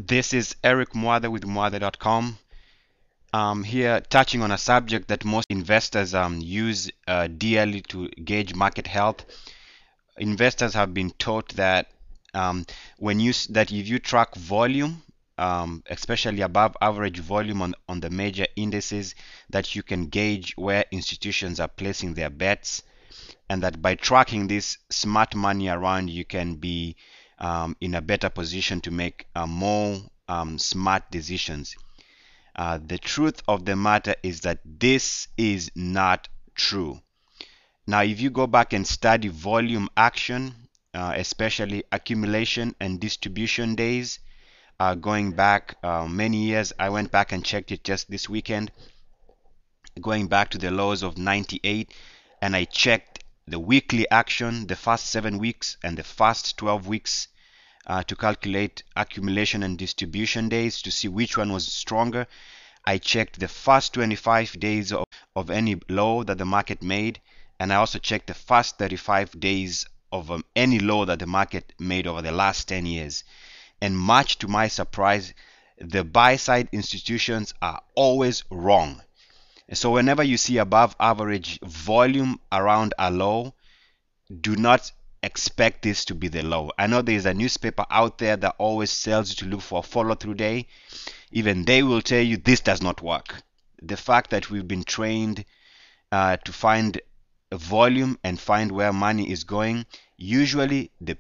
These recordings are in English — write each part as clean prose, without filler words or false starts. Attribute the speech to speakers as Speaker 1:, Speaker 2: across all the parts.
Speaker 1: This is Eric Mwathe with Mwathe.com. Here touching on a subject that most investors use dearly to gauge market health. Investors have been taught that if you track volume, especially above average volume on the major indices, that you can gauge where institutions are placing their bets, and that by tracking this smart money around, you can be in a better position to make more smart decisions. The truth of the matter is that this is not true. Now, if you go back and study volume action, especially accumulation and distribution days, going back many years, I went back and checked it just this weekend, going back to the lows of 98, and I checked the weekly action, the first 7 weeks and the first 12 weeks to calculate accumulation and distribution days to see which one was stronger. I checked the first 25 days of any low that the market made, and I also checked the first 35 days of any low that the market made over the last 10 years. And much to my surprise, the buy-side institutions are always wrong. So whenever you see above average volume around a low, do not expect this to be the low. I know there is a newspaper out there that always tells you to look for a follow-through day. Even they will tell you this does not work. The fact that we've been trained to find a volume and find where money is going, usually the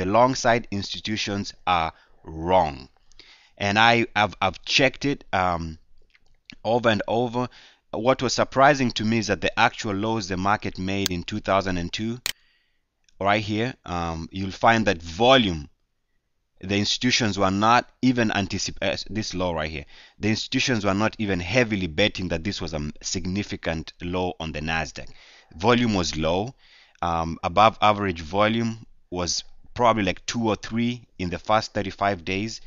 Speaker 1: long side institutions are wrong. And I've checked it over and over. What was surprising to me is that the actual lows the market made in 2002, right here, you'll find that volume, the institutions were not even this low right here. The institutions were not even heavily betting that this was a significant low on the Nasdaq. Volume was low. Above average volume was probably like 2 or 3 in the first 35 days.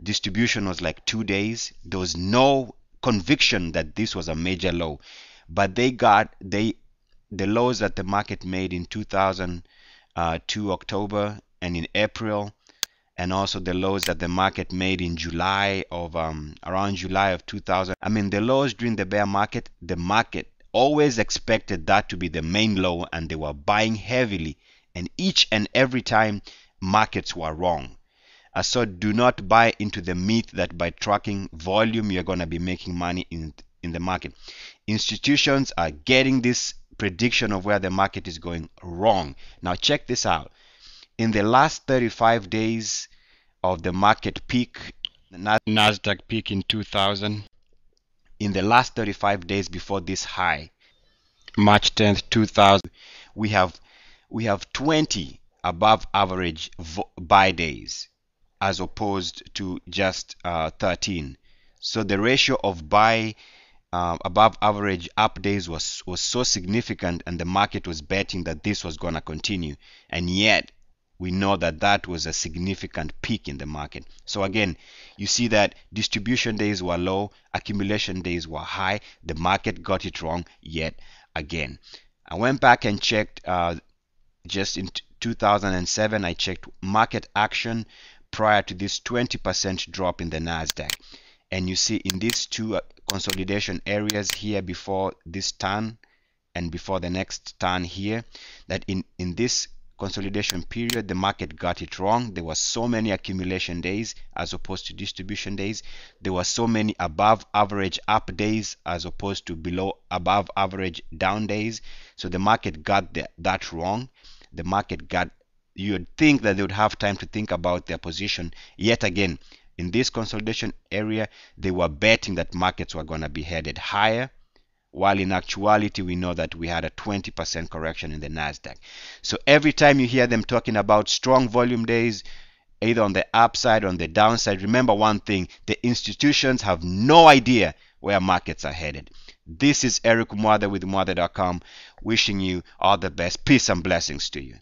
Speaker 1: Distribution was like 2 days. There was no conviction that this was a major low, but the lows that the market made in 2002 October and in April, and also the lows that the market made in July of around July of 2000. I mean, the lows during the bear market, the market always expected that to be the main low, and they were buying heavily, and each and every time markets were wrong. So do not buy into the myth that by tracking volume you're going to be making money in the market. Institutions are getting this prediction of where the market is going wrong. Now check this out. In the last 35 days of the market peak, the Nasdaq peak in 2000, in the last 35 days before this high, March 10th, 2000, we have 20 above average buy days, as opposed to just 13. So the ratio of buy above average up days was so significant, and the market was betting that this was going to continue, and yet we know that that was a significant peak in the market. So again, you see that distribution days were low, accumulation days were high. The market got it wrong yet again. I went back and checked just in 2007. I checked market action prior to this 20% drop in the Nasdaq, and you see in these two consolidation areas here, before this turn and before the next turn here, that in this consolidation period the market got it wrong. There were so many accumulation days as opposed to distribution days. There were so many above average up days as opposed to below above average down days. So the market got that wrong. The market got, you'd think that they would have time to think about their position. Yet again, in this consolidation area, they were betting that markets were going to be headed higher, while in actuality we know that we had a 20% correction in the Nasdaq. So every time you hear them talking about strong volume days, either on the upside or on the downside, remember one thing: the institutions have no idea where markets are headed. This is Eric Mwathe with Mwathe.com, wishing you all the best. Peace and blessings to you.